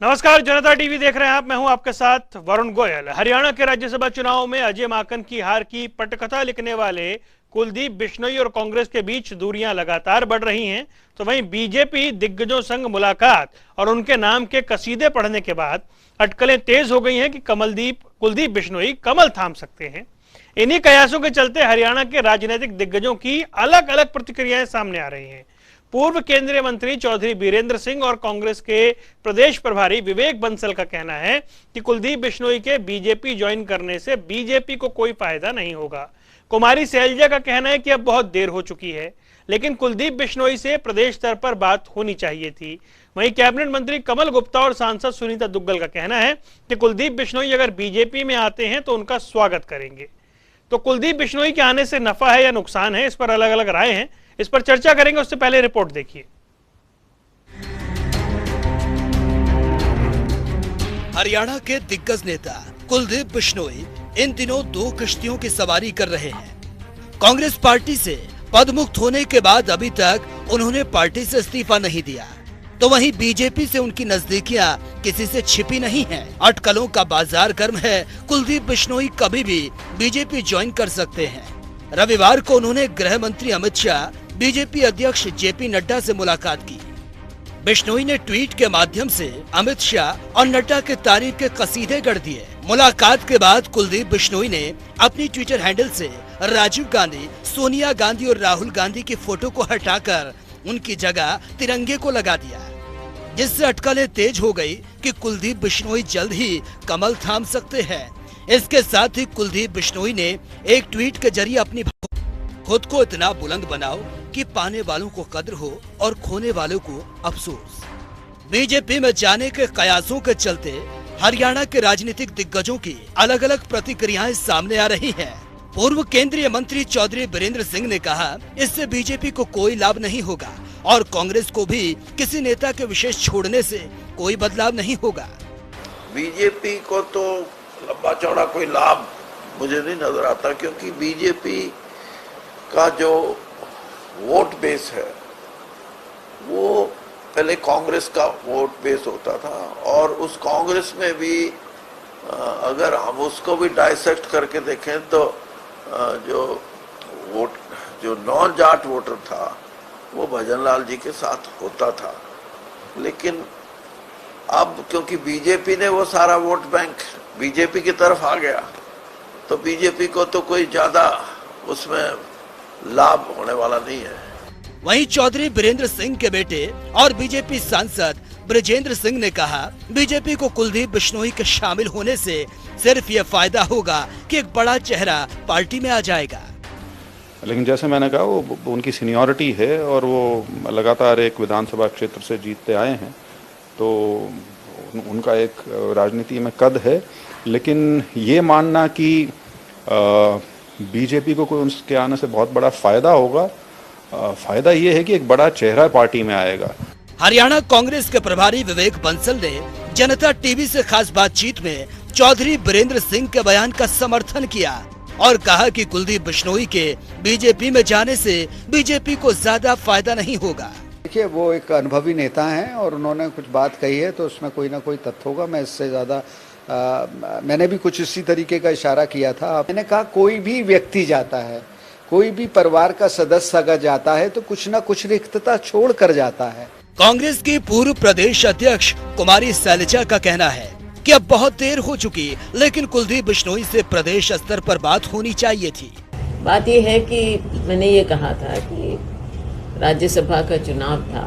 नमस्कार, जनता टीवी देख रहे हैं आप। मैं हूं आपके साथ वरुण गोयल। हरियाणा के राज्यसभा चुनाव में अजय माकन की हार की पटकथा लिखने वाले कुलदीप बिश्नोई और कांग्रेस के बीच दूरियां लगातार बढ़ रही हैं, तो वहीं बीजेपी दिग्गजों संग मुलाकात और उनके नाम के कसीदे पढ़ने के बाद अटकलें तेज हो गई हैं कि कुलदीप बिश्नोई कमल थाम सकते हैं। इन्हीं कयासों के चलते हरियाणा के राजनीतिक दिग्गजों की अलग अलग प्रतिक्रियाएं सामने आ रही हैं। पूर्व केंद्रीय मंत्री चौधरी बीरेंद्र सिंह और कांग्रेस के प्रदेश प्रभारी विवेक बंसल का कहना है कि कुलदीप बिश्नोई के बीजेपी ज्वाइन करने से बीजेपी को कोई फायदा नहीं होगा। कुमारी सैलजा का कहना है कि अब बहुत देर हो चुकी है, लेकिन कुलदीप बिश्नोई से प्रदेश स्तर पर बात होनी चाहिए थी। वहीं कैबिनेट मंत्री कमल गुप्ता और सांसद सुनीता दुग्गल का कहना है कि कुलदीप बिश्नोई अगर बीजेपी में आते हैं तो उनका स्वागत करेंगे। तो कुलदीप बिश्नोई के आने से नफा है या नुकसान है, इस पर अलग अलग राय हैं। इस पर चर्चा करेंगे, उससे पहले रिपोर्ट देखिए। हरियाणा के दिग्गज नेता कुलदीप बिश्नोई इन दिनों दो कश्तियों की सवारी कर रहे हैं। कांग्रेस पार्टी से पदमुक्त होने के बाद अभी तक उन्होंने पार्टी से इस्तीफा नहीं दिया, तो वहीं बीजेपी से उनकी नजदीकियां किसी से छिपी नहीं हैं। अटकलों का बाजार गर्म है। कुलदीप बिश्नोई कभी भी बीजेपी ज्वाइन कर सकते हैं। रविवार को उन्होंने गृह मंत्री अमित शाह, बीजेपी अध्यक्ष जेपी नड्डा से मुलाकात की। बिश्नोई ने ट्वीट के माध्यम से अमित शाह और नड्डा के तारीफ के कसीदे गढ़ दिए। मुलाकात के बाद कुलदीप बिश्नोई ने अपनी ट्विटर हैंडल से राजीव गांधी, सोनिया गांधी और राहुल गांधी की फोटो को हटाकर उनकी जगह तिरंगे को लगा दिया, जिससे अटकलें तेज हो गई कि कुलदीप बिश्नोई जल्द ही कमल थाम सकते हैं। इसके साथ ही कुलदीप बिश्नोई ने एक ट्वीट के जरिए अपनी खुद को इतना बुलंद बनाओ कि पाने वालों को कद्र हो और खोने वालों को अफसोस। बीजेपी में जाने के कयासों के चलते हरियाणा के राजनीतिक दिग्गजों की अलग अलग प्रतिक्रियाएं सामने आ रही हैं। पूर्व केंद्रीय मंत्री चौधरी बीरेंद्र सिंह ने कहा, इससे बीजेपी को कोई लाभ नहीं होगा और कांग्रेस को भी किसी नेता के विशेष छोड़ने से कोई बदलाव नहीं होगा। बीजेपी को तो लंबा चौड़ा कोई लाभ मुझे नहीं नजर आता, क्योंकि बीजेपी का जो वोट बेस है वो पहले कांग्रेस का वोट बेस होता था, और उस कांग्रेस में भी अगर हम उसको भी डाइसेक्ट करके देखें तो जो नॉन जाट वोटर था वो भजनलाल जी के साथ होता था। लेकिन अब क्योंकि बीजेपी ने वो सारा वोट बैंक बीजेपी की तरफ आ गया, तो बीजेपी को तो कोई ज्यादा उसमें लाभ होने वाला नहीं है। वहीं चौधरी बीरेंद्र सिंह के बेटे और बीजेपी सांसद ब्रजेंद्र सिंह ने कहा, बीजेपी को कुलदीप बिश्नोई के शामिल होने से सिर्फ ये फायदा होगा कि एक बड़ा चेहरा पार्टी में आ जाएगा। लेकिन जैसे मैंने कहा, वो उनकी सीनियरिटी है और वो लगातार एक विधानसभा क्षेत्र से जीतते आए हैं, तो उनका एक राजनीति में कद है। लेकिन ये मानना कि बीजेपी को कोई उनके आने से बहुत बड़ा फायदा होगा, फायदा ये है कि एक बड़ा चेहरा पार्टी में आएगा। हरियाणा कांग्रेस के प्रभारी विवेक बंसल ने जनता टीवी से खास बातचीत में चौधरी बीरेंद्र सिंह के बयान का समर्थन किया और कहा कि कुलदीप बिश्नोई के बीजेपी में जाने से बीजेपी को ज्यादा फायदा नहीं होगा। देखिए, वो एक अनुभवी नेता हैं और उन्होंने कुछ बात कही है तो उसमें कोई ना कोई तथ्य होगा। मैं इससे ज्यादा मैंने भी कुछ इसी तरीके का इशारा किया था। मैंने कहा, कोई भी व्यक्ति जाता है, कोई भी परिवार का सदस्य अगर जाता है तो कुछ न कुछ रिक्तता छोड़ कर जाता है। कांग्रेस की पूर्व प्रदेश अध्यक्ष कुमारी सैलजा का कहना है कि अब बहुत देर हो चुकी, लेकिन कुलदीप बिश्नोई से प्रदेश स्तर पर बात होनी चाहिए थी। बात यह है कि मैंने ये कहा था कि राज्यसभा का चुनाव था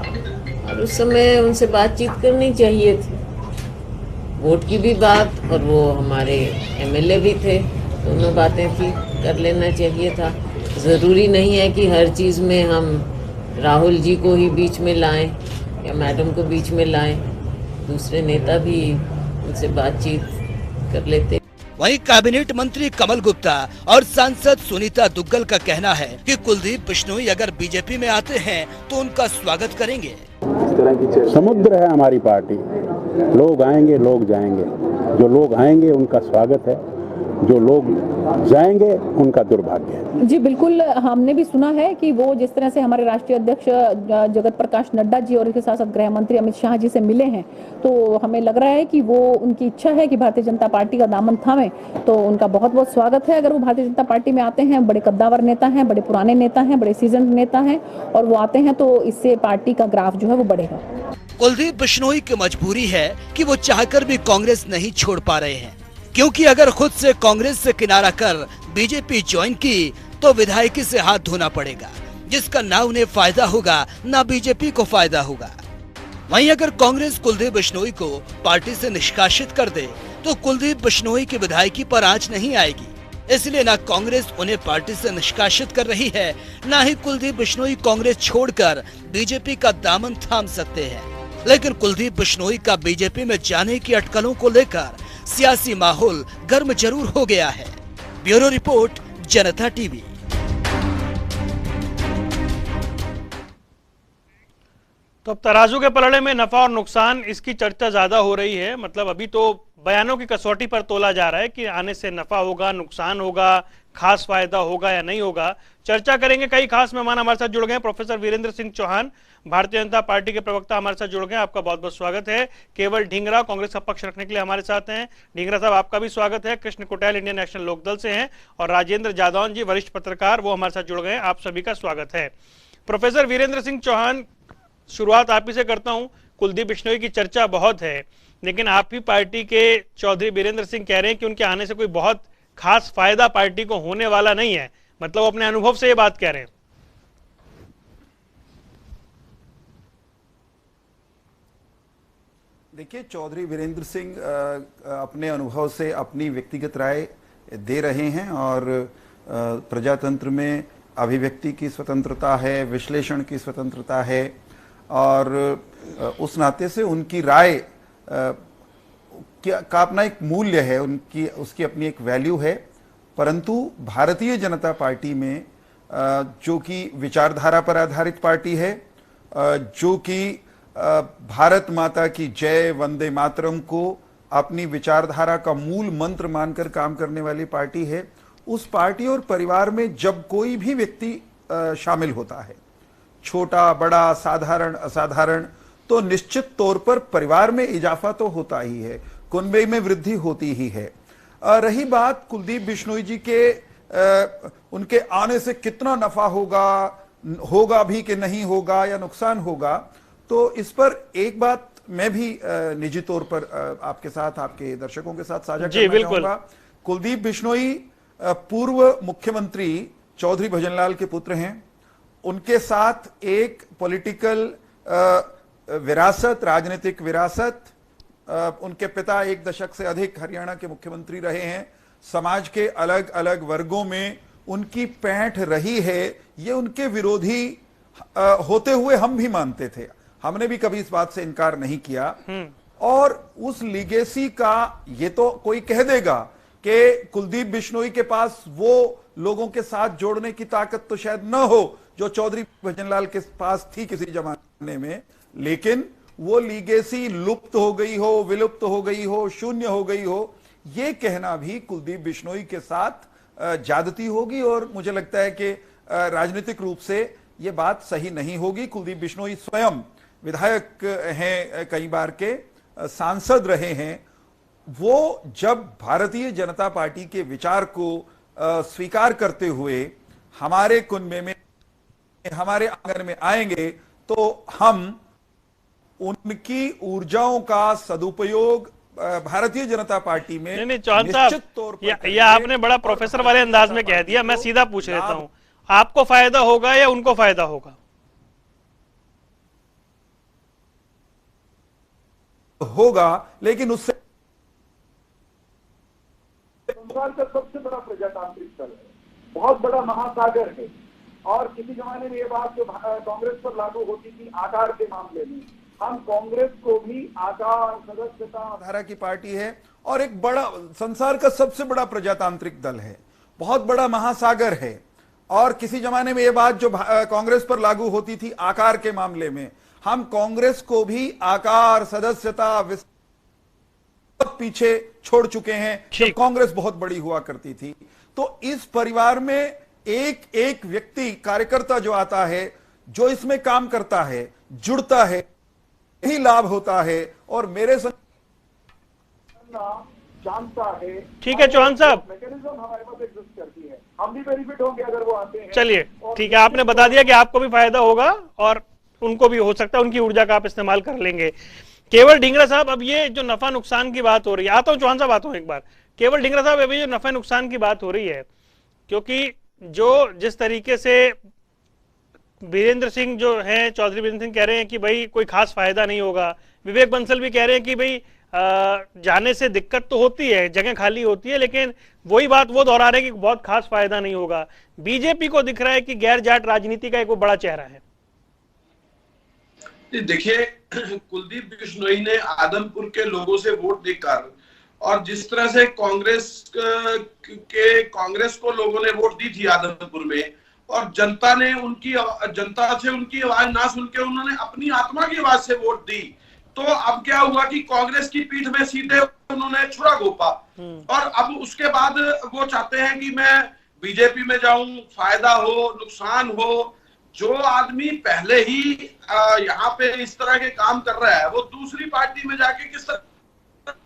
और उस समय उनसे बातचीत करनी चाहिए थी। वोट की भी बात, और वो हमारे एमएलए भी थे, दोनों बातें थी, कर लेना चाहिए था। ज़रूरी नहीं है कि हर चीज़ में हम राहुल जी को ही बीच में लाएं या मैडम को बीच में लाएं। दूसरे नेता भी उनसे बातचीत कर लेते। वहीं कैबिनेट मंत्री कमल गुप्ता और सांसद सुनीता दुग्गल का कहना है कि कुलदीप बिश्नोई अगर बीजेपी में आते हैं तो उनका स्वागत करेंगे। समुद्र है हमारी पार्टी, लोग आएंगे लोग जाएंगे, जो लोग आएंगे उनका स्वागत है, जो लोग जाएंगे उनका दुर्भाग्य है। जी बिल्कुल, हमने भी सुना है कि वो जिस तरह से हमारे राष्ट्रीय अध्यक्ष जगत प्रकाश नड्डा जी और इसके साथ साथ गृह मंत्री अमित शाह जी से मिले हैं, तो हमें लग रहा है कि वो उनकी इच्छा है कि भारतीय जनता पार्टी का दामन थामे। तो उनका बहुत बहुत स्वागत है अगर वो भारतीय जनता पार्टी में आते हैं। बड़े कद्दावर नेता हैं, बड़े पुराने नेता हैं, बड़े सीजन नेता हैं, और वो आते हैं तो इससे पार्टी का ग्राफ जो है वो बढ़ेगा। कुलदीप बिश्नोई की मजबूरी है कि वो चाहकर भी कांग्रेस नहीं छोड़ पा रहे हैं, क्योंकि अगर खुद से कांग्रेस से किनारा कर बीजेपी ज्वाइन की तो विधायकी से हाथ धोना पड़ेगा, जिसका ना उन्हें फायदा होगा ना बीजेपी को फायदा होगा। वहीं अगर कांग्रेस कुलदीप बिश्नोई को पार्टी से निष्कासित कर दे तो कुलदीप बिश्नोई की विधायकी पर आंच नहीं आएगी। इसलिए ना कांग्रेस उन्हें पार्टी से निष्कासित कर रही है, ना ही कुलदीप बिश्नोई कांग्रेस छोड़कर बीजेपी का दामन थाम सकते हैं। लेकिन कुलदीप बिश्नोई का बीजेपी में जाने की अटकलों को लेकर सियासी माहौल गर्म जरूर हो गया है। ब्यूरो रिपोर्ट, जनता टीवी। तो अब तराजू के पलड़े में नफा और नुकसान, इसकी चर्चा ज्यादा हो रही है। मतलब अभी तो बयानों की कसौटी पर तोला जा रहा है कि आने से नफा होगा, नुकसान होगा, खास फायदा होगा या नहीं होगा। चर्चा करेंगे। कई खास मेहमान हमारे साथ जुड़ गए। प्रोफेसर वीरेंद्र सिंह चौहान, भारतीय जनता पार्टी के प्रवक्ता, हमारे साथ जुड़ गए। आपका बहुत बहुत स्वागत है। केवल ढींगरा, कांग्रेस का पक्ष रखने के लिए हमारे साथ हैं। ढींगरा साहब, आपका भी स्वागत है। कृष्ण कुटेल, इंडियन नेशनल लोकदल से हैं, और राजेंद्र जादौन जी, वरिष्ठ पत्रकार, वो हमारे साथ जुड़ गए। आप सभी का स्वागत है। प्रोफेसर वीरेंद्र सिंह चौहान, शुरुआत आप ही से करता हूं। कुलदीप बिश्नोई की चर्चा बहुत है, लेकिन आप ही पार्टी के चौधरी वीरेंद्र सिंह कह रहे हैं कि उनके आने से कोई बहुत खास फायदा पार्टी को होने वाला नहीं है। मतलब अपने अनुभव से ये बात कह रहे हैं। देखिए, चौधरी वीरेंद्र सिंह अपने अनुभव से अपनी व्यक्तिगत राय दे रहे हैं, और प्रजातंत्र में अभिव्यक्ति की स्वतंत्रता है, विश्लेषण की स्वतंत्रता है, और उस नाते से उनकी राय का अपना एक मूल्य है, उसकी अपनी एक वैल्यू है। परंतु भारतीय जनता पार्टी में जो कि विचारधारा पर आधारित पार्टी है, जो कि भारत माता की जय, वंदे मातरम को अपनी विचारधारा का मूल मंत्र मानकर काम करने वाली पार्टी है, उस पार्टी और परिवार में जब कोई भी व्यक्ति शामिल होता है, छोटा बड़ा, साधारण असाधारण, तो निश्चित तौर पर परिवार में इजाफा तो होता ही है, कुनबे में वृद्धि होती ही है। रही बात कुलदीप बिश्नोई जी के उनके आने से कितना नफा होगा भी कि नहीं होगा, या नुकसान होगा, तो इस पर एक बात मैं भी निजी तौर पर आपके साथ, आपके दर्शकों के साथ साझा करना चाहूंगा। कुलदीप बिश्नोई पूर्व मुख्यमंत्री चौधरी भजनलाल के पुत्र हैं। उनके साथ एक पॉलिटिकल विरासत, राजनीतिक विरासत, उनके पिता 1 दशक से अधिक हरियाणा के मुख्यमंत्री रहे हैं। समाज के अलग अलग वर्गों में उनकी पैठ रही है, ये उनके विरोधी होते हुए हम भी मानते थे, हमने भी कभी इस बात से इनकार नहीं किया। और उस लीगेसी का, ये तो कोई कह देगा कि कुलदीप बिश्नोई के पास वो लोगों के साथ जोड़ने की ताकत तो शायद न हो जो चौधरी भजनलाल के पास थी किसी जमाने में, लेकिन वो लीगेसी लुप्त हो गई हो, विलुप्त हो गई हो, शून्य हो गई हो, ये कहना भी कुलदीप बिश्नोई के साथ ज्यादती होगी, और मुझे लगता है कि राजनीतिक रूप से ये बात सही नहीं होगी। कुलदीप बिश्नोई स्वयं विधायक हैं, कई बार के सांसद रहे हैं। वो जब भारतीय जनता पार्टी के विचार को स्वीकार करते हुए हमारे कुनबे में, हमारे आंगन में आएंगे, तो हम उनकी ऊर्जाओं का सदुपयोग भारतीय जनता पार्टी में नहीं, चौहान साहब, यह आपने बड़ा प्रोफेसर वाले अंदाज में कह दिया। मैं सीधा पूछ लेता हूं, आपको फायदा होगा या उनको फायदा होगा? होगा, लेकिन उससे संसार का सबसे बड़ा प्रजातांत्रिक दल है, बहुत बड़ा महासागर है। और किसी जमाने में ये बात जो कांग्रेस पर लागू होती थी आकार के मामले में, हम कांग्रेस को भी आकार, सदस्यता, धारा की पार्टी है, और एक बड़ा, संसार का सबसे बड़ा प्रजातांत्रिक दल है, बहुत बड़ा महासागर है। और किसी जमाने में ये बात जो कांग्रेस पर लागू होती थी आकार के मामले में, हम कांग्रेस को भी आकार, सदस्यता, पीछे छोड़ चुके हैं जब कांग्रेस बहुत बड़ी हुआ करती थी। तो इस परिवार में एक एक व्यक्ति कार्यकर्ता जो आता है, जो इसमें काम करता है, जुड़ता है, यही लाभ होता है। और मेरे जानता है। ठीक है चौहान साहब, मैकेनिज्म हमारे पास एग्जिस्ट करती है, हम भी बेनिफिट होंगे अगर वो आते हैं। चलिए ठीक है, आपने बता दिया कि आपको भी फायदा होगा और उनको भी हो सकता है, उनकी ऊर्जा का आप इस्तेमाल कर लेंगे। केवल ढींगरा साहब, अब ये जो नफा नुकसान की बात हो रही है, आता हूं चौहान साहब, आता हूं एक बार। केवल ढींगरा साहब, अभी जो नफा नुकसान की बात हो रही है, क्योंकि जिस तरीके से वीरेंद्र सिंह जो है, चौधरी वीरेंद्र सिंह कह रहे हैं कि भाई कोई खास फायदा नहीं होगा, विवेक बंसल भी कह रहे हैं कि भाई जाने से दिक्कत तो होती है, जगह खाली होती है, लेकिन वही बात वो दोहरा रहे हैं कि बहुत खास फायदा नहीं होगा। बीजेपी को दिख रहा है कि गैर जाट राजनीति का एक वो बड़ा चेहरा है। देखिए, कुलदीप बिश्नोई ने आदमपुर के लोगों से वोट लेकर और जिस तरह से कांग्रेस को लोगों ने वोट दी थी आदमपुर में, और जनता से उनकी आवाज ना सुन के उन्होंने अपनी आत्मा की आवाज से वोट दी। तो अब क्या हुआ कि कांग्रेस की पीठ में सीधे उन्होंने छुरा घोंपा, और अब उसके बाद वो चाहते हैं कि मैं बीजेपी में जाऊं, फायदा हो नुकसान हो। जो आदमी पहले ही यहाँ पे इस तरह के काम कर रहा है, वो दूसरी पार्टी में जाके किस तरह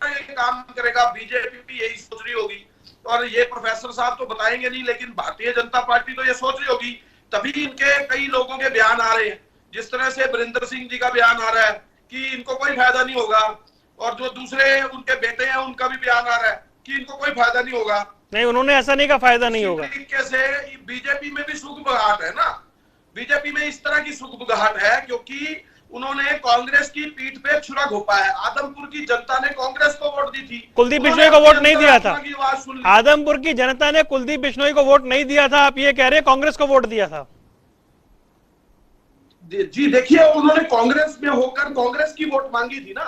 के काम करेगा? बीजेपी भी यही सोच रही होगी, और ये प्रोफेसर साहब तो बताएंगे नहीं, लेकिन भारतीय जनता पार्टी तो ये सोच रही होगी। तभी इनके कई लोगों के बयान आ रहे हैं, जिस तरह से वरिंदर सिंह जी का बयान आ रहा है कि इनको कोई फायदा नहीं होगा, और जो दूसरे उनके बेटे हैं उनका भी बयान आ रहा है कि इनको कोई फायदा नहीं होगा। नहीं, उन्होंने ऐसा नहीं कहा फायदा नहीं होगा। तरीके से बीजेपी में भी सुगबुगाहट है ना, बीजेपी में इस तरह की सुगबुगाहट है क्योंकि उन्होंने कांग्रेस की पीठ पे छुरा घोंपा है। आदमपुर की जनता ने कांग्रेस को वोट दी थी, कुलदीप बिश्नोई को वोट नहीं दिया था। आदमपुर की जनता ने कुलदीप बिश्नोई को वोट नहीं दिया था, आप ये कह रहे हैं कांग्रेस को वोट दिया था? जी देखिए, उन्होंने कांग्रेस में होकर कांग्रेस की वोट मांगी थी ना,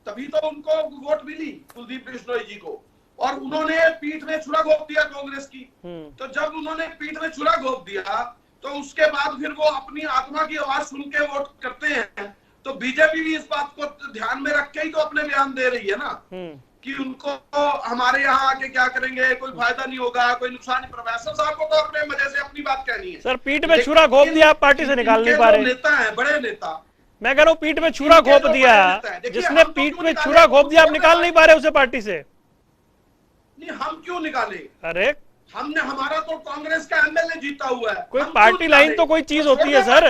तभी तो उनको वोट मिली कुलदीप बिश्नोई जी को, और उन्होंने पीठ में छुरा घोंप दिया कांग्रेस की। तो जब उन्होंने पीठ में छुरा घोंप दिया तो उसके बाद फिर वो अपनी आत्मा की आवाज सुन के वोट करते हैं। तो बीजेपी भी इस बात को ध्यान में रख के ही तो अपने बयान दे रही है ना कि उनको हमारे यहाँ आके क्या करेंगे, कोई फायदा नहीं होगा, कोई नुकसान नहीं। प्रोफेसर साहब को तो अपने मजे से अपनी बात कहनी है। सर, पीठ में छुरा घोंप दिया, आप पार्टी से निकाल नहीं पा रहे। नेता है, बड़े नेता, मैं कह रहा हूँ पीठ में छुरा घोंप दिया, जिसने पीठ में छुरा घोंप दिया, आप निकाल नहीं पा रहे उसे पार्टी से। नहीं, हम क्यों निकाले? अरे हमारा तो कांग्रेस का एमएलए जीता हुआ है। कोई पार्टी लाइन तो कोई चीज होती है सर।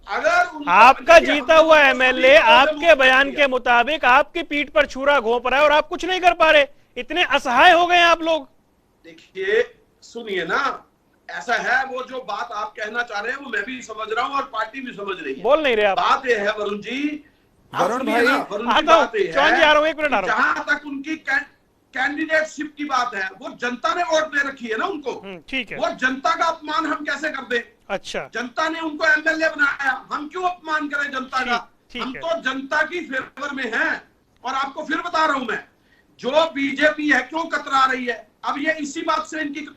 अगर आपका जीता हुआ एमएलए आपके बयान के मुताबिक आपकी पीठ पर छुरा घोंप रहा है और आप कुछ नहीं कर पा रहे, इतने असहाय हो गए हैं आप लोग। देखिए, सुनिए ना, ऐसा है, वो जो बात आप कहना चाह रहे हैं वो मैं भी समझ रहा हूँ और पार्टी भी समझ रही है। बोल नहीं रहे आप। बात यह है वरुण जी, वरुण भाई, जहां तक उनकी कैंडिडेटशिप की बात है, वो जनता ने वोट दे रखी है ना उनको। ठीक है, वो जनता का अपमान हम कैसे कर दें? अच्छा, जनता ने उनको एमएलए बनाया, हम क्यों अपमान करें जनता का? हम तो जनता की फेवर में हैं। और आपको फिर बता रहा हूं मैं, जो बीजेपी है क्यों कतरा रही है, अब ये इसी बात से इनकी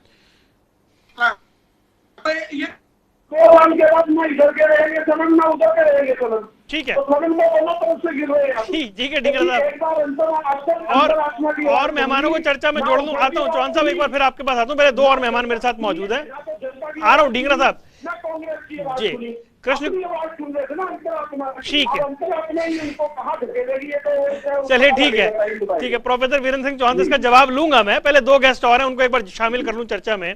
ये के बाद ना इधर के रहेंगे सदन, ना उधर के रहेंगे सदन। ठीक है, तो सदन में दोनों तरफ से गिर रहे हैं। ठीक है, ठीक है। और मेहमानों को चर्चा में जोड़ लूं, आता हूं चौहान साहब, एक बार फिर आपके पास आता हूं। मेरे दो और मेहमान मेरे साथ मौजूद हैं, आ रहा हूं। ढींगरा साहब जी, कृष्ण, ठीक है, चलिए ठीक है, ठीक है। प्रोफेसर वीरेंद्र सिंह चौहान, इसका जवाब लूंगा मैं। पहले दो गेस्ट और हैं, उनको एक बार शामिल कर लूं चर्चा में।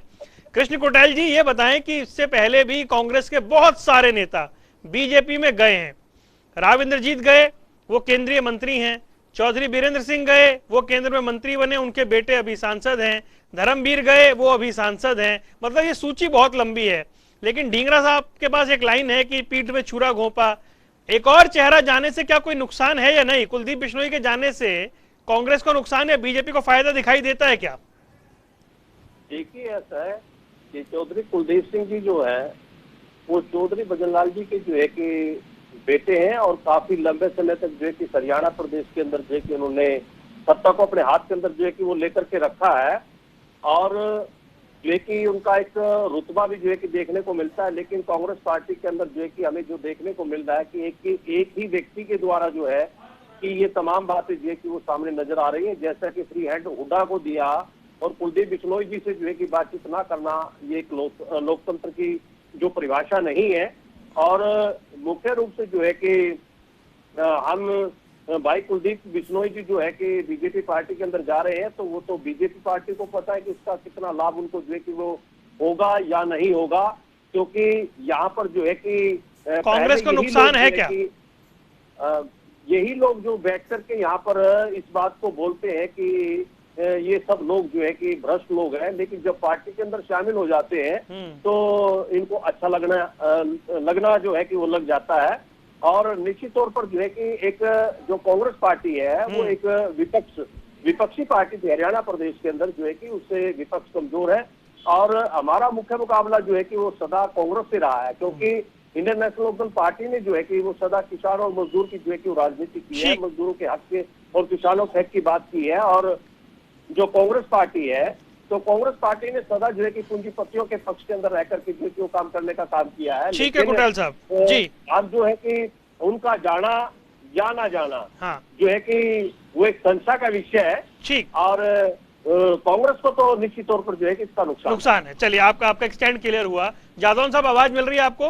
कृष्ण कोटाल जी, ये बताएं कि इससे पहले भी कांग्रेस के बहुत सारे नेता बीजेपी में गए हैं। राव इंद्रजीत गए, वो केंद्रीय मंत्री हैं। चौधरी बीरेंद्र सिंह गए, वो केंद्र में मंत्री बने, उनके बेटे अभी सांसद हैं। धर्मवीर गए, वो अभी सांसद हैं। मतलब ये सूची बहुत लंबी है। लेकिन ढींगरा साहब के पास एक लाइन है कि पीठ में छुरा घोंपा। एक और चेहरा जाने से क्या कोई नुकसान है या नहीं? कुलदीप बिश्नोई के जाने से कांग्रेस को नुकसान या बीजेपी को फायदा दिखाई देता है क्या? देखिए, ऐसा है कि चौधरी कुलदीप सिंह जी जो है वो चौधरी भजनलाल जी के जो है कि बेटे हैं, और काफी लंबे समय तक जो है कि हरियाणा प्रदेश के अंदर जो है कि उन्होंने सत्ता को अपने हाथ के अंदर जो है कि वो लेकर के रखा है, और जो है कि उनका एक रुतबा भी जो है कि देखने को मिलता है। लेकिन कांग्रेस पार्टी के अंदर जो है कि हमें जो देखने को मिल रहा है कि एक ही व्यक्ति के द्वारा जो है कि ये तमाम बातें जो है कि वो सामने नजर आ रही है। जैसा कि फ्री हैंड हुड्डा को दिया और कुलदीप बिश्नोई जी से जो है कि बातचीत ना करना, ये एक लोकतंत्र की जो परिभाषा नहीं है। और मुख्य रूप से जो है कि हम भाई कुलदीप बिश्नोई जी जो है कि बीजेपी पार्टी के अंदर जा रहे हैं, तो वो तो बीजेपी पार्टी को पता है कि इसका कितना लाभ उनको जो है कि वो होगा या नहीं होगा, क्योंकि यहाँ पर जो है कि कांग्रेस को नुकसान है क्या? यही लोग जो बैठ करके यहाँ पर इस बात को बोलते हैं कि ये सब लोग जो है कि भ्रष्ट लोग हैं, लेकिन जब पार्टी के अंदर शामिल हो जाते हैं तो इनको अच्छा लगना जो है कि वो लग जाता है। और निश्चित तौर पर जो है कि एक जो कांग्रेस पार्टी है वो एक विपक्षी पार्टी थी हरियाणा प्रदेश के अंदर, जो है कि उससे विपक्ष कमजोर है। और हमारा मुख्य मुकाबला जो है कि वो सदा कांग्रेस से रहा है, क्योंकि इंडियन नेशनल लोकदल पार्टी ने जो है कि वो सदा किसान और मजदूर की जो है कि राजनीति की है, मजदूरों के हक के और किसानों के हक की बात की है। और जो कांग्रेस पार्टी है, तो कांग्रेस पार्टी ने सदा जो है कि पूंजीपतियों के पक्ष के अंदर रहकर के जो है कि वो काम करने का काम किया है। ठीक है कुटाल साहब जी, अब जो है कि उनका जाना या ना जाना हाँ, जो है कि वो एक संशय का विषय है। ठीक। और कांग्रेस को तो निश्चित तौर पर जो है कि इसका नुकसान है। चलिए आपका स्टैंड क्लियर हुआ। जादौन साहब आवाज मिल रही है आपको?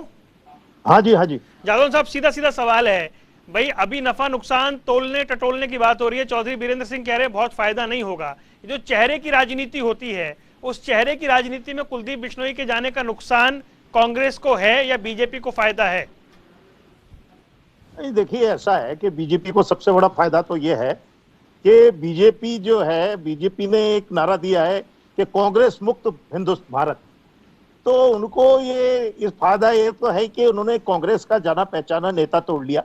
हाँ जी, हाँ जी। जादौन साहब सीधा सीधा सवाल है भाई, अभी नफा नुकसान तोलने टटोलने की बात हो रही है, चौधरी बीरेंद्र सिंह कह रहे हैं बहुत फायदा नहीं होगा। जो चेहरे की राजनीति होती है, उस चेहरे की राजनीति में कुलदीप बिश्नोई के जाने का नुकसान कांग्रेस को है या बीजेपी को फायदा है? देखिए, ऐसा है कि बीजेपी को सबसे बड़ा फायदा तो यह है कि बीजेपी जो है, बीजेपी ने एक नारा दिया है कि कांग्रेस मुक्त हिंदुस्तान भारत। तो उनको ये इस फायदा ये तो है कि उन्होंने कांग्रेस का जाना पहचाना नेता तोड़ लिया।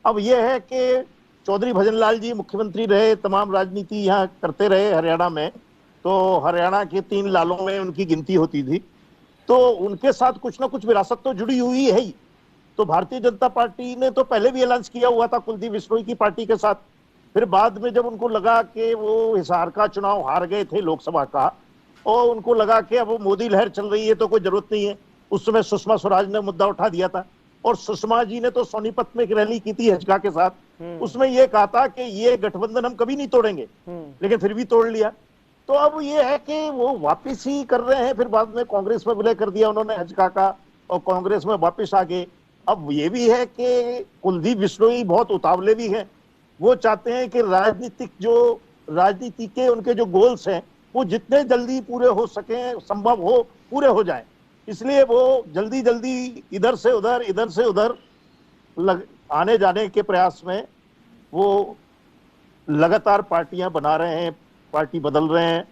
अब यह है कि चौधरी भजनलाल जी मुख्यमंत्री रहे, तमाम राजनीति यहाँ करते रहे हरियाणा में, तो हरियाणा के 3 लालों में उनकी गिनती होती थी, तो उनके साथ कुछ ना कुछ विरासत तो जुड़ी हुई है ही। तो भारतीय जनता पार्टी ने तो पहले भी ऐलान किया हुआ था कुलदीप बिश्नोई की पार्टी के साथ। फिर बाद में जब उनको लगा कि वो हिसार का चुनाव हार गए थे लोकसभा का, और उनको लगा कि अब मोदी लहर चल रही है तो कोई जरूरत नहीं है, उस समय सुषमा स्वराज ने मुद्दा उठा दिया था, और सुषमा जी ने तो सोनीपत में एक रैली की थी हजका के साथ, उसमें यह कहा था कि ये गठबंधन हम कभी नहीं तोड़ेंगे, लेकिन फिर भी तोड़ लिया। तो अब ये है कि वो वापिस ही कर रहे हैं, फिर बाद में कांग्रेस में विलय कर दिया उन्होंने हजका का, और कांग्रेस में वापिस आ गए। अब ये भी है कि कुलदीप बिश्नोई बहुत उतावले भी हैं, वो चाहते हैं कि राजनीति के उनके जो गोल्स हैं वो जितने जल्दी पूरे हो सके, संभव हो पूरे हो जाएं, इसलिए वो जल्दी जल्दी इधर से उधर आने जाने के प्रयास में वो लगातार पार्टियां बना रहे हैं, पार्टी बदल रहे हैं।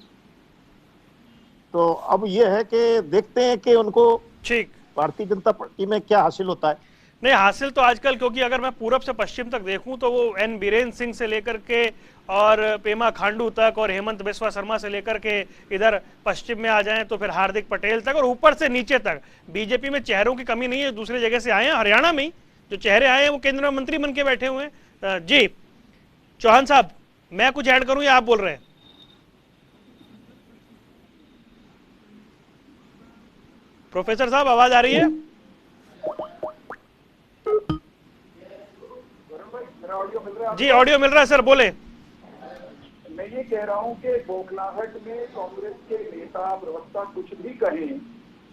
तो अब ये है कि देखते हैं कि उनको ठीक भारतीय जनता पार्टी में क्या हासिल होता है। नहीं, हासिल तो आजकल, क्योंकि अगर मैं पूरब से पश्चिम तक देखूं तो वो एन बीरेन सिंह से लेकर के और पेमा खांडू तक और हेमंत बिस्वा शर्मा से लेकर के इधर पश्चिम में आ जाएं तो फिर हार्दिक पटेल तक, और ऊपर से नीचे तक बीजेपी में चेहरों की कमी नहीं है। दूसरी जगह से आए हैं, हरियाणा में जो चेहरे आए हैं वो केंद्रीय मंत्री बन के बैठे हुए हैं। जी चौहान साहब, मैं कुछ ऐड करूं या आप बोल रहे हैं? प्रोफेसर साहब आवाज आ रही है? जी ऑडियो मिल रहा है सर, बोले। मैं ये कह रहा हूँ कि बौखलाहट में कांग्रेस के नेता प्रवक्ता कुछ भी कहें,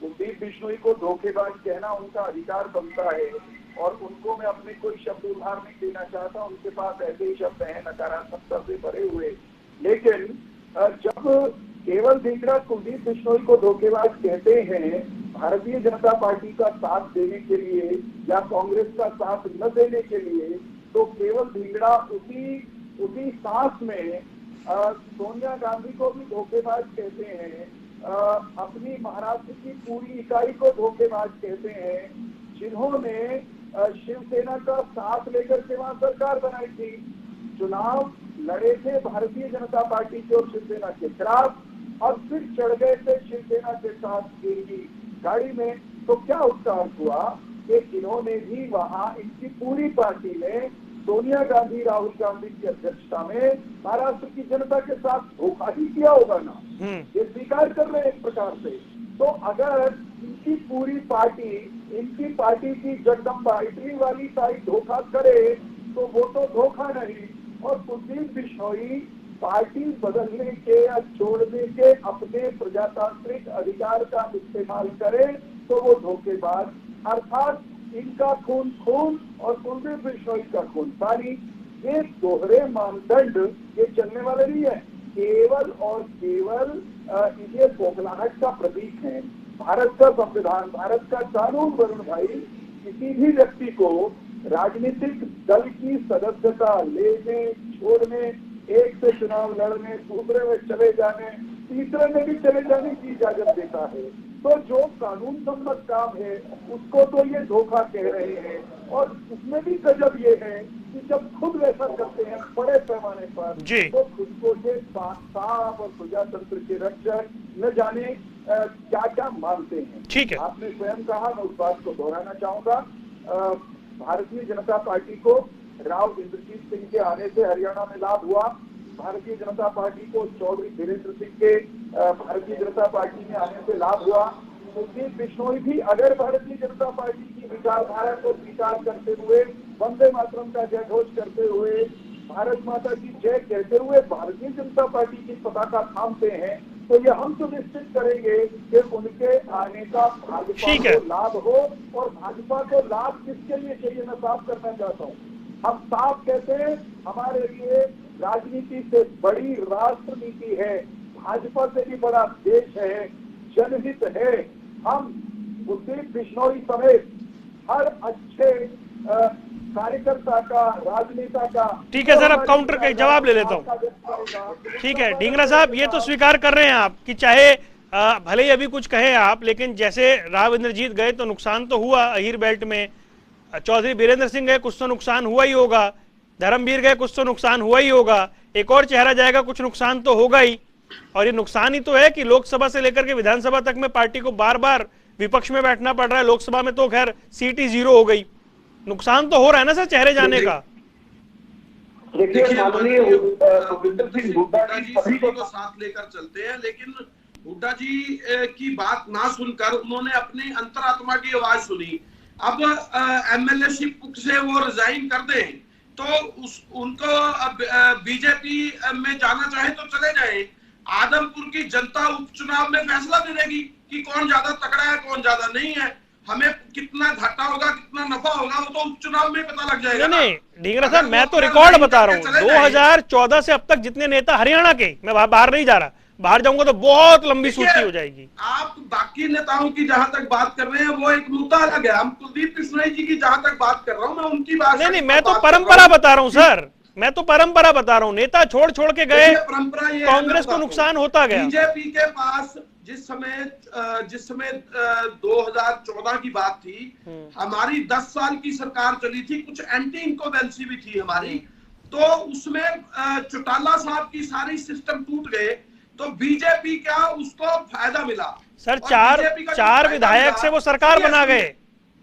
कुलदीप बिश्नोई को धोखेबाज कहना उनका अधिकार बनता है, और उनको मैं अपने कोई शब्द उधार नहीं देना चाहता, उनके पास ऐसे ही शब्द हैं नकारात्मकता से भरे हुए। लेकिन जब केवल धिंगरा कुलदीप बिश्नोई को धोखेबाज कहते हैं भारतीय जनता पार्टी का साथ देने के लिए या कांग्रेस का साथ न देने के लिए, तो केवल धिंगरा उसी सांस में सोनिया गांधी को भी धोखेबाज कहते हैं, अपनी महाराष्ट्र की पूरी इकाई को धोखेबाज कहते हैं, जिन्होंने शिवसेना का साथ लेकर के वहां सरकार बनाई थी, चुनाव लड़े थे भारतीय जनता पार्टी के और शिवसेना के खिलाफ, और फिर चढ़ गए थे शिवसेना के साथ एक ही गाड़ी में। तो क्या उसका अर्थ हुआ कि इन्होंने भी वहां इनकी पूरी पार्टी ने सोनिया गांधी राहुल गांधी की अध्यक्षता में महाराष्ट्र की जनता के साथ धोखा ही किया होगा ना, ये स्वीकार कर रहे हैं एक प्रकार से। तो अगर इनकी पूरी पार्टी, इनकी पार्टी की जगदम्बा इटली वाली साइड धोखा करे, तो वो तो धोखा नहीं। और कुलदीप बिश्नोई पार्टी बदलने के या छोड़ने के अपने प्रजातांत्रिक अधिकार का इस्तेमाल करे तो वो धोखेबाज, अर्थात इनका खून खून और कुलदीप बिश्नोई का खून पानी। ये दोहरे मानदंड ये चलने वाले नहीं है, केवल और केवल ये बौखलाहट का प्रतीक है। भारत का संविधान, भारत का कानून वरुण भाई किसी भी व्यक्ति को राजनीतिक दल की सदस्यता लेने, छोड़ने, एक से चुनाव लड़ने, दूसरे में चले जाने, तीसरे में भी चले जाने की इजाजत देता है। तो जो कानून सम्मत काम है उसको तो ये धोखा कह रहे हैं। और उसमें भी गजब ये है कि जब खुद वैसा करते हैं बड़े पैमाने पर तो खुद को ये साफ और प्रजातंत्र के रक्षक न जाने क्या क्या मानते हैं। ठीक है, आपने स्वयं कहा, मैं उस बात को दोहराना चाहूंगा। भारतीय जनता पार्टी को राव इंद्रजीत सिंह के आने से हरियाणा में लाभ हुआ। भारतीय जनता पार्टी को चौधरी वीरेंद्र सिंह के भारतीय जनता पार्टी में आने से लाभ हुआ। कुलदीप बिश्नोई भी अगर भारतीय जनता पार्टी की विचारधारा को स्वीकार करते हुए, वंदे मातरम का जयघोष करते हुए, भारत माता की जय कहते हुए भारतीय जनता पार्टी की पताका थामते हैं तो ये हम सुनिश्चित करेंगे कि उनके आने का भाजपा को लाभ हो। और भाजपा को लाभ किसके लिए चाहिए मैं साफ करना चाहता हूँ। हम साफ कहते हैं हमारे लिए राजनीति से बड़ी राष्ट्र नीति है, भाजपा से भी बड़ा देश है, जनहित है। हम कुलदीप बिश्नोई समेत हर अच्छे कार्यकर्ता का, राजनेता का। ठीक है सर, अब काउंटर का जवाब ले लेता हूँ। ठीक है ढींगरा साहब, ये तो स्वीकार कर रहे हैं आप कि चाहे भले ही अभी कुछ कहे आप, लेकिन जैसे राव इंद्रजीत गए तो नुकसान तो हुआ अहीर बेल्ट में, चौधरी वीरेंद्र सिंह गए कुछ तो नुकसान हुआ ही होगा, धर्मवीर गए कुछ तो नुकसान हुआ ही होगा, एक और चेहरा जाएगा कुछ नुकसान तो होगा ही। और ये नुकसान ही तो है कि लोकसभा से लेकर के विधानसभा तक में पार्टी को बार बार विपक्ष में बैठना पड़ रहा है। लोकसभा में तो खैर सीट ही 0 हो गई। नुकसान तो हो रहा है ना सर चेहरे जाने का। देखिए माननीय हुड्डा जी सभी को साथ लेकर चलते हैं, लेकिन हुड्डा जी की बात ना सुनकर उन्होंने अपनी अंतरात्मा की आवाज सुनी। अब एमएलए शिप से वो रिजाइन कर दें तो उनको बीजेपी में जाना चाहे तो चले जाए। आदमपुर की जनता उपचुनाव में फैसला दे देगी कि कौन ज्यादा तगड़ा है कौन ज्यादा नहीं है। हमें कितना घाटा होगा कितना नफा होगा वो तो उपचुनाव में पता लग जाएगा। नहीं ढींगरा साहब, मैं तो रिकॉर्ड बता रहा हूँ 2014 से अब तक जितने नेता हरियाणा के, मैं बाहर नहीं जा रहा, बाहर जाऊंगा तो बहुत लंबी सूची हो जाएगी। आप बाकी नेताओं की जहां तक बात कर रहे हैं वो एक मुद्दा अलग है। हम कुलदीप बिश्नोई जी की जहां तक बात कर रहा हूँ मैं उनकी बात नहीं, मैं तो परंपरा बता रहा हूँ सर, मैं तो परंपरा बता रहा हूँ। नेता छोड़ छोड़ के गए, कांग्रेस को नुकसान होता गया। बीजेपी के पास जिस समय 2014 की बात थी, हमारी 10 साल की सरकार चली थी, कुछ एंटी इनकम्बेंसी भी थी हमारी, तो उसमें चौटाला साहब की सारी सिस्टम टूट गए तो बीजेपी का उसको फायदा मिला। सर चार विधायक से वो सरकार बना गए।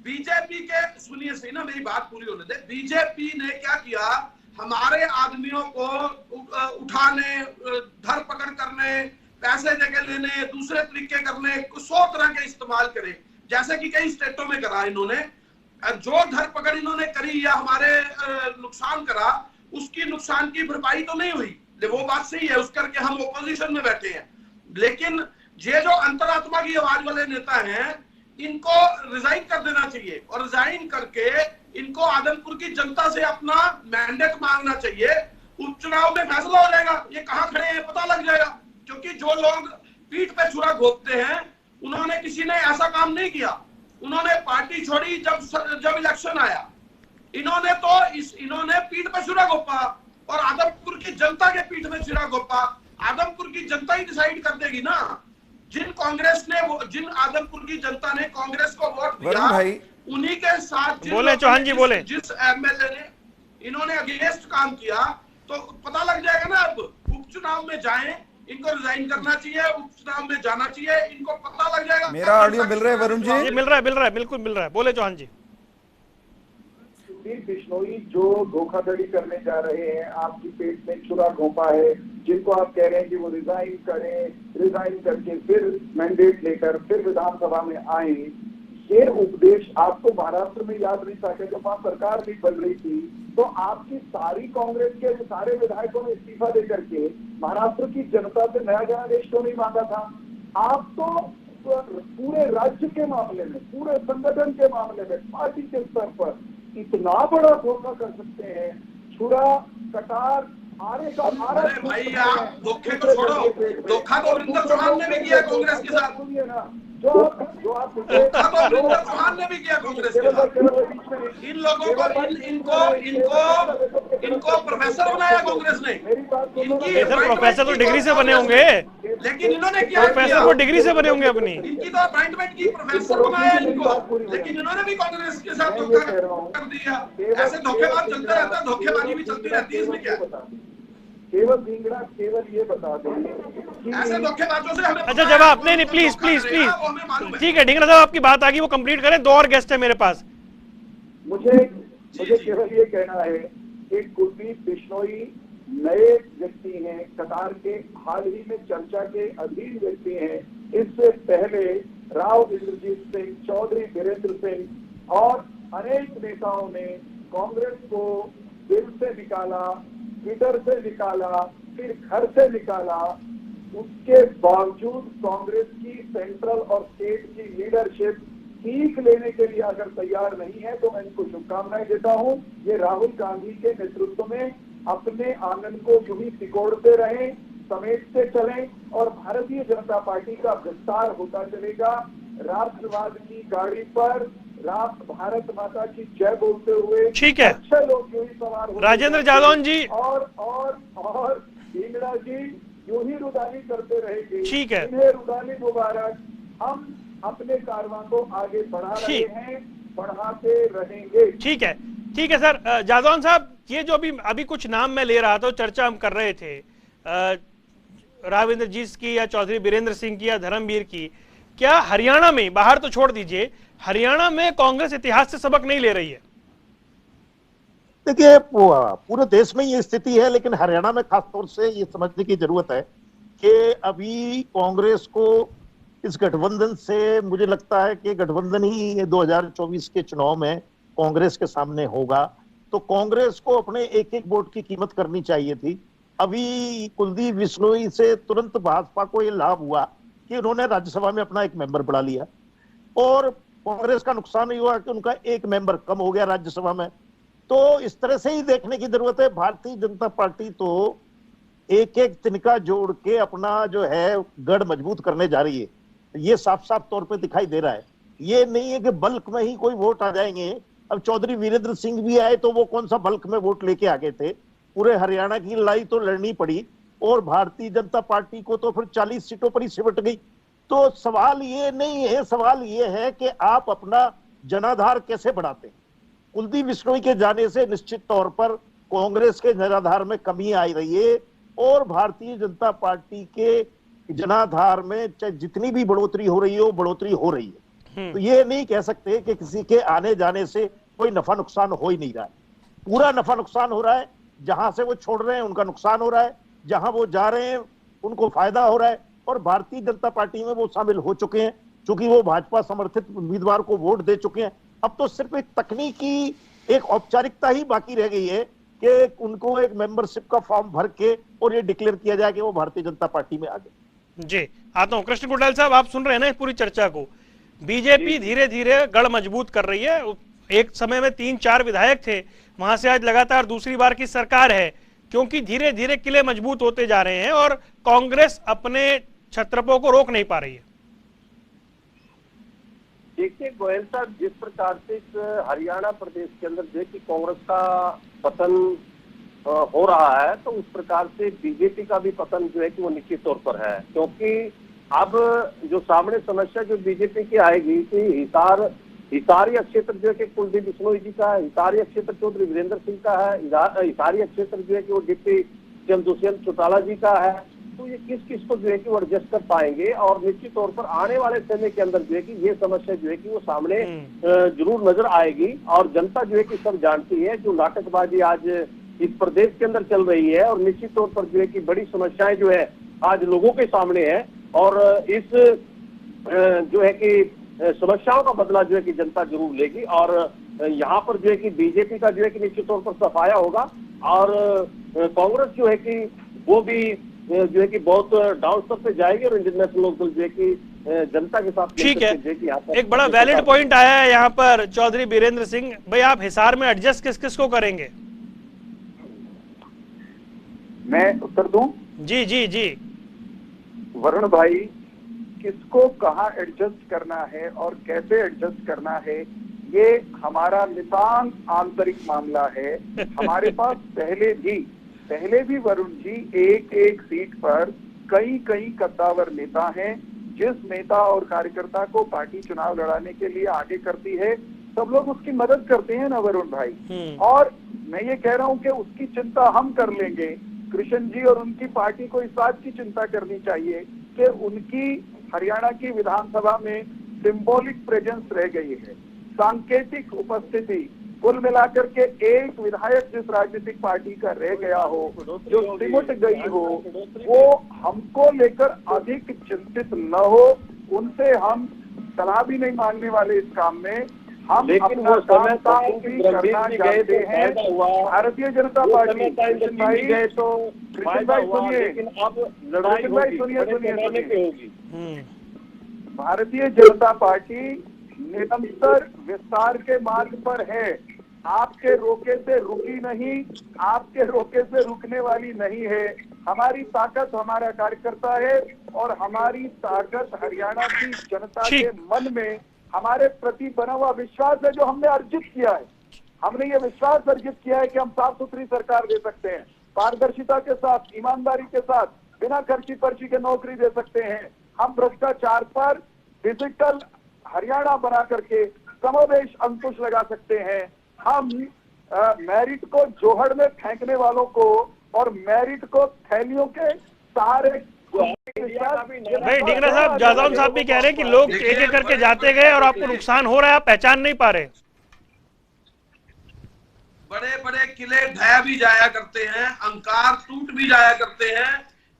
बीजेपी के सुनिए सही ना, मेरी बात पूरी होने दे। बीजेपी ने क्या किया, हमारे आदमियों को उठाने, धरपकड़ करने, पैसे देके लेने, दूसरे तरीके करने, 100 तरह के इस्तेमाल करे, जैसे कि कई स्टेटों में करा इन्होंने। जो धरपकड़ इन्होंने करी या हमारे नुकसान करा, उसकी नुकसान की भरपाई तो नहीं हुई, वो बात सही है, उस करके हम ओपोजिशन में बैठे हैं। लेकिन ये जो अंतरात्मा की आवाज वाले नेता हैं, इनको रिजाइन कर देना चाहिए और रिजाइन करके इनको आदमपुर की जनता से अपना मैंडेट मांगना चाहिए। उपचुनाव में फैसला हो जाएगा, ये कहां खड़े हैं पता लग जाएगा। क्योंकि जो लोग पीठ पे छुरा घोंपते हैं, उन्होंने किसी ने ऐसा काम नहीं किया। उन्होंने पार्टी छोड़ी जब इलेक्शन आया, इन्होंने पीठ पे छुरा घोंपा और आदमपुर की जनता के पीठ में छुरा घोंपा। आदमपुर की जनता ही डिसाइड कर देगी ना। जिन आदमपुर की जनता ने कांग्रेस को वोट दिया, उन्हीं के साथ बोले चौहान जी बोले, जिस एमएलए ने इन्होंने अगेंस्ट काम किया, तो पता लग जाएगा ना। अब उपचुनाव में जाएं, इनको रिजाइन करना चाहिए, उपचुनाव में जाना चाहिए, इनको पता लग जाएगा। मेरा ऑडियो मिल रहा है वरुण जी? मिल रहा है, बिल्कुल मिल रहा है। बोले चौहान जी। कुलदीप बिश्नोई जो धोखाधड़ी करने जा रहे हैं, आपकी पेट में छुरा घोंपा है, जिनको आप कह रहे हैं कि वो रिजाइन करें, रिजाइन करके फिर मैंडेट लेकर फिर विधानसभा में आए, ये उपदेश आपको महाराष्ट्र में याद नहीं था कि जब वहां सरकार नहीं बन रही थी तो आपकी सारी कांग्रेस के सारे विधायकों ने इस्तीफा देकर के महाराष्ट्र की जनता से नया जनादेश क्यों नहीं मांगा था? आप तो पूरे राज्य के मामले में, पूरे संगठन के मामले में, पार्टी के स्तर पर इतना बड़ा धोखा कर सकते हैं। छुरा कटार आरे का आरा। अरे भाई आप धोखे को छोड़ो, धोखा तो वरिंदर चौहान ने भी किया कांग्रेस के साथ। सुनिए ना, जो आप धोखा तो वरिंदर चौहान ने भी किया कांग्रेस के साथ। इन लोगों को इनको प्रोफेसर बनाया कांग्रेस ने। इनकी प्रोफेसर तो डिग्री से बने होंगे, लेकिन इन्होंने क्या किया? प्रोफेसर को डिग्री से बने होंगे अपनी। इनकी तो अपॉइंटमेंट की प्रोफेसर बनाया इनको, लेकिन इन्होंने भी कांग्रेस के साथ धोखा कर दिया। ऐसे धोखेबाज चलते रहता है, धोखेबाजी भी चलती रहती है। इसमें क्या केवल ढींगड़ा केवल ये बता दें ऐसे धोखेबाजों से हमें। अच्छा जवाब नहीं, प्लीज प्लीज प्लीज, ठीक है ढींगड़ा साहब आपकी बात आ गई, वो कंप्लीट करें। 2 और गेस्ट है मेरे पास। मुझे केवल ये कहना है कि कुलदीप बिश्नोई नए व्यक्ति हैं, कतार के हाल ही में चर्चा के अधीन व्यक्ति हैं। इससे पहले राव इंद्रजीत सिंह, चौधरी वीरेंद्र सिंह और अनेक नेताओं ने कांग्रेस को दिल से निकाला, ट्विटर से निकाला, फिर घर से निकाला। उसके बावजूद कांग्रेस की सेंट्रल और स्टेट की लीडरशिप सीख लेने के लिए अगर तैयार नहीं है तो मैं इनको शुभकामनाएं देता हूं। ये राहुल गांधी के नेतृत्व में अपने आंगन को यूं ही सिकोड़ते रहें, समेटते चलें और भारतीय जनता पार्टी का विस्तार होता चलेगा। राष्ट्रवाद की गाड़ी पर भारत माता की जय बोलते हुए ठीक है, अच्छे लोग यूं ही सवार हो, राजेंद्र जादौन जी और ढींगड़ा जी यूं ही रुदानी करते रहेंगे। ठीक है, इन्हें रुदानी मुबारक। हम अपने कारवां को आगे बढ़ा रहे हैं, बढ़ाते रहेंगे। ठीक है, ठीक है सर। जादौन साहब, ये जो अभी कुछ नाम मैं ले रहा था, चर्चा हम कर रहे थे राव इंद्रजीत की या चौधरी वीरेंद्र सिंह की या धर्मवीर की, क्या हरियाणा में, बाहर तो छोड़ दीजिए, हरियाणा में कांग्रेस इतिहास से सबक नहीं ले रही है? देखिए पूरे देश में ये स्थिति है, लेकिन हरियाणा में खासतौर से ये समझने की जरूरत है कि अभी कांग्रेस को इस गठबंधन से, मुझे लगता है कि गठबंधन ही 2024 के चुनाव में कांग्रेस के सामने होगा। तो कांग्रेस को अपने एक एक वोट की कीमत करनी चाहिए थी। अभी कुलदीप बिश्नोई से तुरंत भाजपा को ये लाभ हुआ कि उन्होंने राज्यसभा में अपना एक मेंबर बढ़ा लिया और कांग्रेस का नुकसान नहीं हुआ कि उनका एक मेंबर कम हो गया राज्यसभा में। तो इस तरह से ही देखने की जरूरत है। भारतीय जनता पार्टी तो एक एक तिनका जोड़ के अपना जो है गढ़ मजबूत करने जा रही है, ये साफ साफ तौर पे दिखाई दे रहा है। ये नहीं है कि बल्क में ही कोई वोट आ जाएंगे। अब चौधरी वीरेंद्र सिंह भी आए तो वो कौन सा बल्क में वोट लेके आ गए थे? पूरे हरियाणा की लड़ाई तो लड़नी पड़ी और भारतीय जनता पार्टी को तो फिर 40 सीटों पर ही सिमट गई। तो सवाल ये नहीं है, सवाल ये है कि आप अपना जनाधार कैसे बढ़ाते हैं। कुलदीप बिश्नोई के जाने से निश्चित तौर पर कांग्रेस के जनाधार में कमी आ रही है और भारतीय जनता पार्टी के जनाधार में चाहे जितनी भी बढ़ोतरी हो रही है वो बढ़ोतरी हो रही है। तो ये नहीं कह सकते कि किसी के आने जाने से कोई नफा नुकसान हो ही नहीं रहा है। पूरा नफा नुकसान हो रहा है। जहां से वो छोड़ रहे हैं उनका नुकसान हो रहा है, जहां वो जा रहे हैं उनको फायदा हो रहा है। और भारतीय जनता पार्टी में वो शामिल हो चुके हैं, क्योंकि वो भाजपा समर्थित उम्मीदवार को वोट दे चुके हैं। अब तो सिर्फ एक तकनीकी एक औपचारिकता ही बाकी रह गई है कि उनको एक मेंबरशिप का फॉर्म भर के और ये डिक्लेयर किया जाए कि वो भारतीय जनता पार्टी में आ गए। जी, आता हूं। कृष्ण गुंडाल साहब, आप सुन रहे हैं ना पूरी चर्चा को। बीजेपी धीरे धीरे गढ़ मजबूत कर रही है। एक समय में 3-4 विधायक थे, वहां से आज लगातार दूसरी बार की सरकार है, क्योंकि धीरे धीरे किले मजबूत होते जा रहे हैं और कांग्रेस अपने छत्रपों को रोक नहीं पा रही है। देखिए गोयल साहब, जिस प्रकार से इस हरियाणा प्रदेश के अंदर जो है कि कांग्रेस का पतन हो रहा है, तो उस प्रकार से बीजेपी का भी पतन जो है कि वो निश्चित तौर पर है। क्योंकि अब जो सामने समस्या जो बीजेपी की आएगी कि हिसारिया क्षेत्र जो है कि कुलदीप बिश्नोई जी का है, हिसारिया क्षेत्र चौधरी वीरेंद्र सिंह का है, हिसारिया क्षेत्र जो है कि वो डिप्टी सीएम दुष्यंत चौटाला जी का है। तो ये किस किस को जो है कि वो एडजस्ट कर पाएंगे और निश्चित तौर पर आने वाले समय के अंदर जो है कि ये समस्या जो है कि वो सामने जरूर नजर आएगी। और जनता जो है कि सब जानती है जो नाटकबाजी आज इस प्रदेश के अंदर चल रही है और निश्चित तौर पर जो है कि बड़ी समस्याएं जो है आज लोगों के सामने है। और इस जो है कि समस्याओं का बदला जो है कि जनता जरूर लेगी। और यहाँ पर जो है कि बीजेपी का जो है कि निश्चित तौर पर सफाया होगा और कांग्रेस जो है कि वो भी जो है कि बहुत डाउन स्तर पे जाएगी और इंडियन नेशनल लोकदल जो है कि जनता के साथ। ठीक है, एक बड़ा वैलिड पॉइंट आया है यहाँ पर चौधरी बीरेंद्र सिंह भाई, आप हिसार में एडजस्ट किस किस को करेंगे? मैं उत्तर दूं? जी जी जी। वरुण भाई, किसको कहाँ एडजस्ट करना है और कैसे एडजस्ट करना है, ये हमारा नितांत आंतरिक मामला है। हमारे पास पहले भी वरुण जी एक एक सीट पर कई कद्दावर नेता हैं। जिस नेता और कार्यकर्ता को पार्टी चुनाव लड़ाने के लिए आगे करती है, सब लोग उसकी मदद करते हैं ना वरुण भाई। और मैं ये कह रहा हूं कि उसकी चिंता हम कर लेंगे। कृष्ण जी और उनकी पार्टी को इस बात की चिंता करनी चाहिए कि उनकी हरियाणा की विधानसभा में सिंबॉलिक प्रेजेंस रह गई है, सांकेतिक उपस्थिति। कुल मिलाकर के एक विधायक जिस राजनीतिक पार्टी का रह गया हो, जो सिमट गई हो, वो हमको लेकर अधिक चिंतित न हो। उनसे हम सलाह भी नहीं मांगने वाले इस काम में। हम अपना काम भी करना चाहते हैं। भारतीय जनता पार्टी, कृष्ण भाई सुनिए, भारतीय जनता पार्टी निरंतर विस्तार के मार्ग पर है। आपके रोके से रुकी नहीं, आपके रोके से रुकने वाली नहीं है। हमारी ताकत हमारा कार्यकर्ता है और हमारी ताकत हरियाणा की जनता के मन में हमारे प्रति बना हुआ विश्वास है, जो हमने अर्जित किया है। हमने ये विश्वास अर्जित किया है कि हम साफ सुथरी सरकार दे सकते हैं, पारदर्शिता के साथ, ईमानदारी के साथ, बिना खर्ची पर्ची के नौकरी दे सकते हैं। हम भ्रष्टाचार पर डिजिटल हरियाणा बना करके समावेश अंकुश लगा सकते हैं। हम मेरिट को जोहड़ में फेंकने वालों को और मेरिट को थैलियों के सहारे। भाई डिंगरा साहब, जादौन साहब भी कह रहे हैं कि लोग एक एक करके जाते गए और आपको नुकसान हो रहा है, आप पहचान नहीं पा रहे। बड़े बड़े किले ढह भी जाया करते हैं, अंकार टूट भी जाया करते हैं।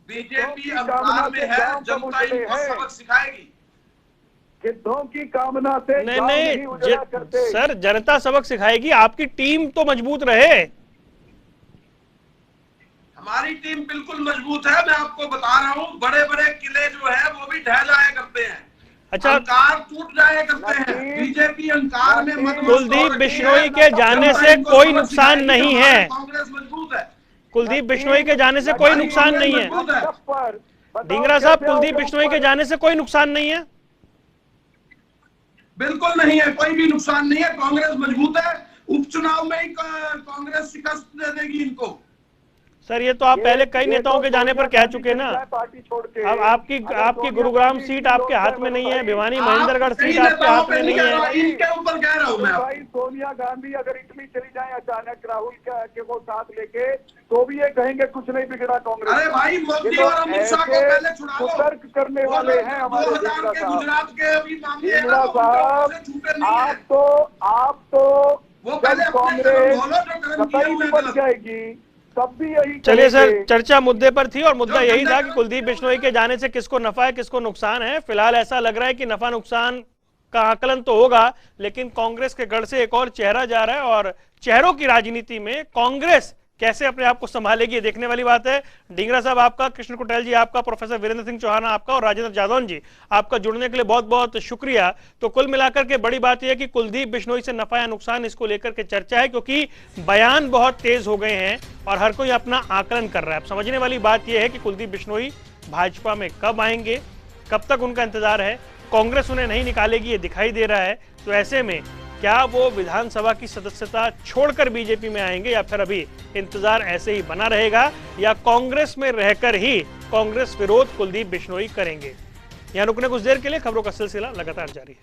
बीजेपी अंकार में है, जनता इनको सबक सिखाएगी। गिद्धों की कामना से नहीं सर, जनता सबक सिखाएगी। आपकी टीम तो मजबूत रहे। हमारी टीम बिल्कुल मजबूत है, मैं आपको बता रहा हूँ। बड़े बड़े किले जो है वो भी ढह जाया करते हैं। अच्छा, अंकार टूट जाया करते हैं। बीजेपी अंकार में कुलदीप बिश्नोई के जाने से कोई नुकसान नहीं है। कांग्रेस मजबूत है। कुलदीप बिश्नोई के जाने से कोई नुकसान नहीं है। डिंगरा साहब, कुलदीप बिश्नोई के जाने से कोई नुकसान नहीं है। बिल्कुल नहीं है, कोई भी नुकसान नहीं है। कांग्रेस मजबूत है। उपचुनाव में ही कांग्रेस शिकस्त दे देगी इनको। सर, ये तो आप पहले कई नेताओं के जाने पर कह चुके ना। अब आपकी गुरुग्राम सीट आपके हाथ में नहीं है, भिवानी महेंद्रगढ़ सीट आपके हाथ में नहीं है। इनके ऊपर कह रहा हूँ मैं। भाई सोनिया गांधी अगर इटली चली जाए अचानक राहुल के वो साथ लेके, तो भी ये कहेंगे कुछ नहीं बिगड़ा कांग्रेस। अरे भाई, मोदी और अमित शाह को पहले छुड़ा लो। सतर्क करने वाले हैं हमारे गुजरात के अभी मामले हैं, आप तो कांग्रेस कतई बच जाएगी, तब भी यही। चलिए सर, चर्चा मुद्दे पर थी और मुद्दा यही था कि कुलदीप बिश्नोई के जाने से किसको नफा है, किसको नुकसान है। फिलहाल ऐसा लग रहा है कि नफा नुकसान का आकलन तो होगा, लेकिन कांग्रेस के गढ़ से एक और चेहरा जा रहा है और चेहरों की राजनीति में कांग्रेस कैसे अपने आप को संभालेगी, ये देखने वाली बात है। डिंगरा साहब आपका, कृष्ण कुटेल जी आपका, प्रोफेसर वीरेंद्र सिंह चौहान आपका और राजेंद्र जादौन जी आपका जुड़ने के लिए बहुत बहुत शुक्रिया। तो कुल मिलाकर के बड़ी बात यह है कि कुलदीप बिश्नोई से नफा या नुकसान, इसको लेकर के चर्चा है, क्योंकि बयान बहुत तेज हो गए हैं और हर कोई अपना आकलन कर रहा है। अब समझने वाली बात यह है कि कुलदीप बिश्नोई भाजपा में कब आएंगे, कब तक उनका इंतजार है, कांग्रेस उन्हें नहीं निकालेगी ये दिखाई दे रहा है। तो ऐसे में क्या वो विधानसभा की सदस्यता छोड़कर बीजेपी में आएंगे या फिर अभी इंतजार ऐसे ही बना रहेगा, या कांग्रेस में रहकर ही कांग्रेस विरोध कुलदीप बिश्नोई करेंगे। यहां रुकने कुछ देर के लिए, खबरों का सिलसिला लगातार जारी है।